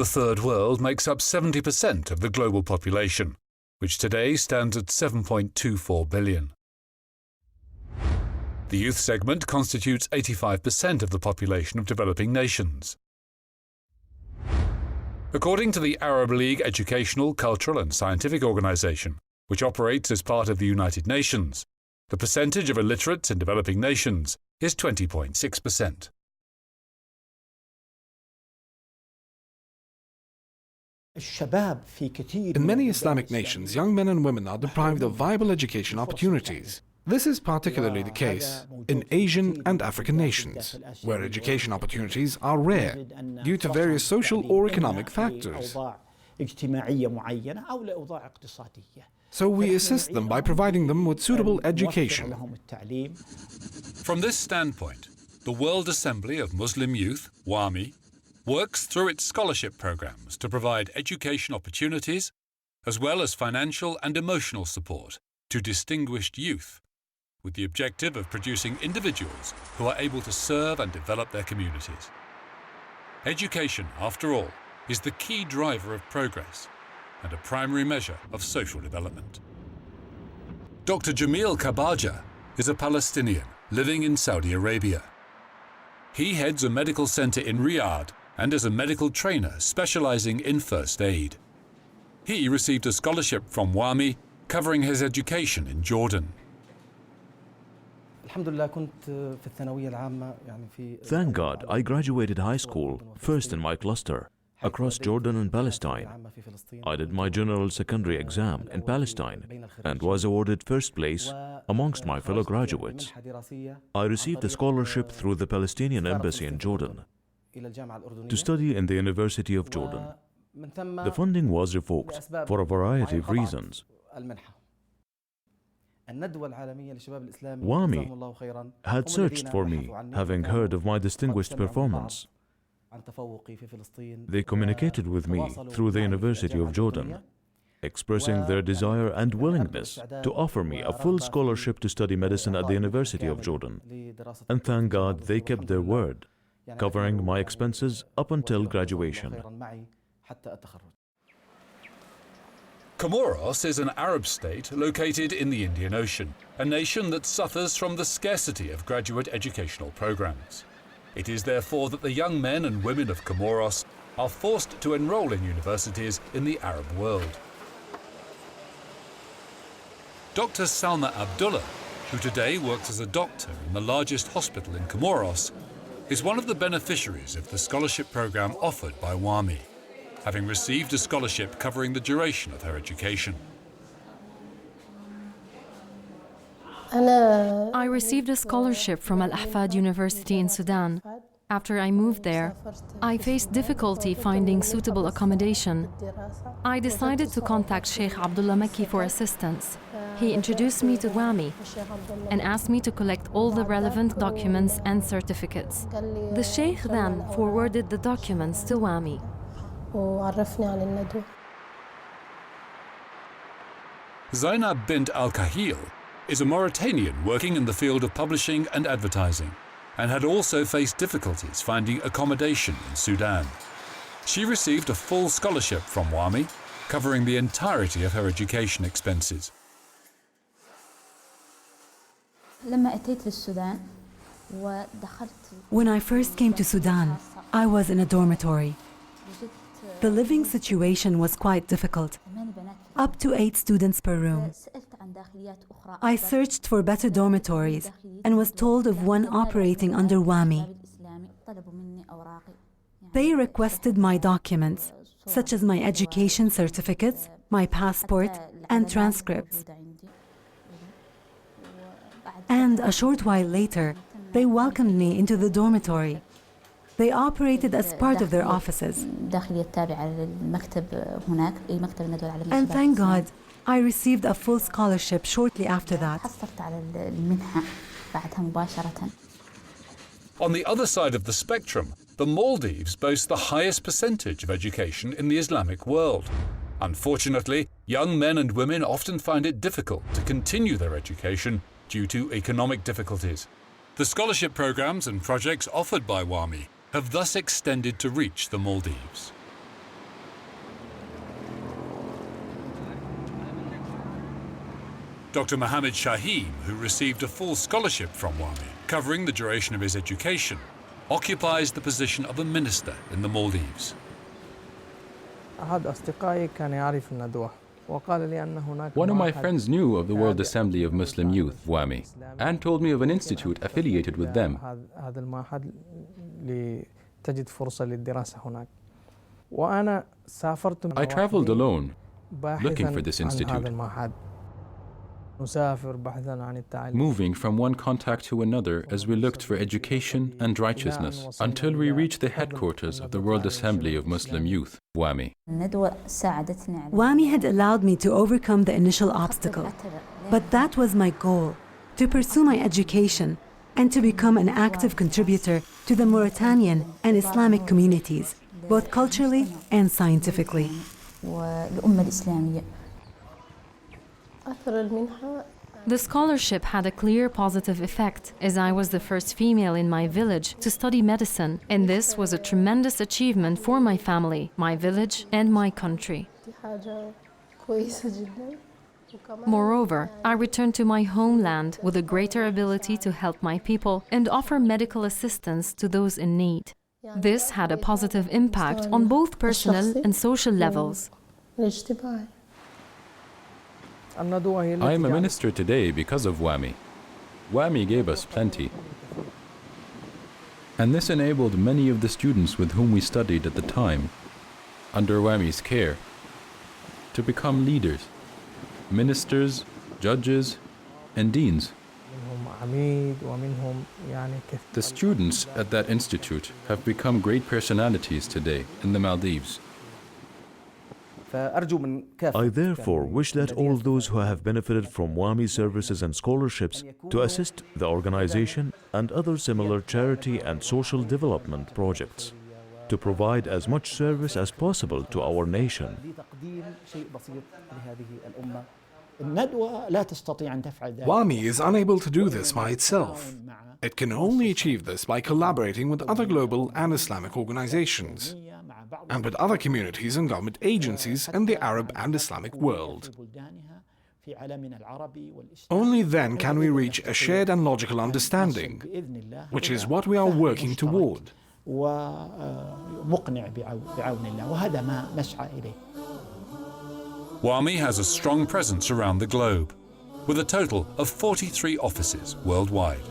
The Third World makes up 70% of the global population, which today stands at 7.24 billion. The youth segment constitutes 85% of the population of developing nations. According to the Arab League Educational, Cultural and Scientific Organization, which operates as part of the United Nations, the percentage of illiterates in developing nations is 20.6%. In many Islamic nations, young men and women are deprived of viable education opportunities. This is particularly the case in Asian and African nations, where education opportunities are rare due to various social or economic factors. So we assist them by providing them with suitable education. From this standpoint, the World Assembly of Muslim Youth, WAMI, works through its scholarship programs to provide education opportunities as well as financial and emotional support to distinguished youth, with the objective of producing individuals who are able to serve and develop their communities. Education, after all, is the key driver of progress and a primary measure of social development. Dr. Jamil Kabaja is a Palestinian living in Saudi Arabia. He heads a medical center in Riyadh and is a medical trainer specializing in first aid. He received a scholarship from WAMI covering his education in Jordan. Thank God, I graduated high school, first in my cluster, across Jordan and Palestine. I did my general secondary exam in Palestine and was awarded first place amongst my fellow graduates. I received a scholarship through the Palestinian embassy in Jordan to study in the University of Jordan. The funding was revoked for a variety of reasons. WAMI had searched for me, having heard of my distinguished performance. They communicated with me through the University of Jordan, expressing their desire and willingness to offer me a full scholarship to study medicine at the University of Jordan. And thank God they kept their word, covering my expenses up until graduation. Comoros is an Arab state located in the Indian Ocean, a nation that suffers from the scarcity of graduate educational programs. It is therefore that the young men and women of Comoros are forced to enroll in universities in the Arab world. Dr. Salma Abdullah, who today works as a doctor in the largest hospital in Comoros, is one of the beneficiaries of the scholarship program offered by WAMI, having received a scholarship covering the duration of her education. I received a scholarship from Al-Ahfad University in Sudan. After I moved there, I faced difficulty finding suitable accommodation. I decided to contact Sheikh Abdullah Makki for assistance. He introduced me to WAMI and asked me to collect all the relevant documents and certificates. The Sheikh then forwarded the documents to WAMI. Zainab bint Al-Kahil is a Mauritanian working in the field of publishing and advertising, and had also faced difficulties finding accommodation in Sudan. She received a full scholarship from WAMI, covering the entirety of her education expenses. When I first came to Sudan, I was in a dormitory. The living situation was quite difficult, up to 8 students per room. I searched for better dormitories and was told of one operating under WAMI. They requested my documents, such as my education certificates, my passport, and transcripts. And a short while later, they welcomed me into the dormitory. They operated as part of their offices. And thank God, I received a full scholarship shortly after that. On the other side of the spectrum, the Maldives boast the highest percentage of education in the Islamic world. Unfortunately, young men and women often find it difficult to continue their education due to economic difficulties. The scholarship programs and projects offered by WAMI have thus extended to reach the Maldives. Dr. Mohammed Shaheen, who received a full scholarship from WAMI, covering the duration of his education, occupies the position of a minister in the Maldives. One of my friends knew of the World Assembly of Muslim Youth, WAMI, and told me of an institute affiliated with them. I traveled alone, looking for this institute, moving from one contact to another as we looked for education and righteousness, until we reached the headquarters of the World Assembly of Muslim Youth, WAMI. WAMI had allowed me to overcome the initial obstacle, but that was my goal, to pursue my education and to become an active contributor to the Mauritanian and Islamic communities, both culturally and scientifically. The scholarship had a clear positive effect, as I was the first female in my village to study medicine, and this was a tremendous achievement for my family, my village, and my country. Moreover, I returned to my homeland with a greater ability to help my people and offer medical assistance to those in need. This had a positive impact on both personal and social levels. I am a minister today because of WAMI. WAMI gave us plenty. And this enabled many of the students with whom we studied at the time, under WAMI's care, to become leaders, ministers, judges, and deans. The students at that institute have become great personalities today in the Maldives. I therefore wish that all those who have benefited from WAMI services and scholarships to assist the organization and other similar charity and social development projects, to provide as much service as possible to our nation. WAMI is unable to do this by itself. It can only achieve this by collaborating with other global and Islamic organizations, and with other communities and government agencies in the Arab and Islamic world. Only then can we reach a shared and logical understanding, which is what we are working toward. WAMI has a strong presence around the globe, with a total of 43 offices worldwide.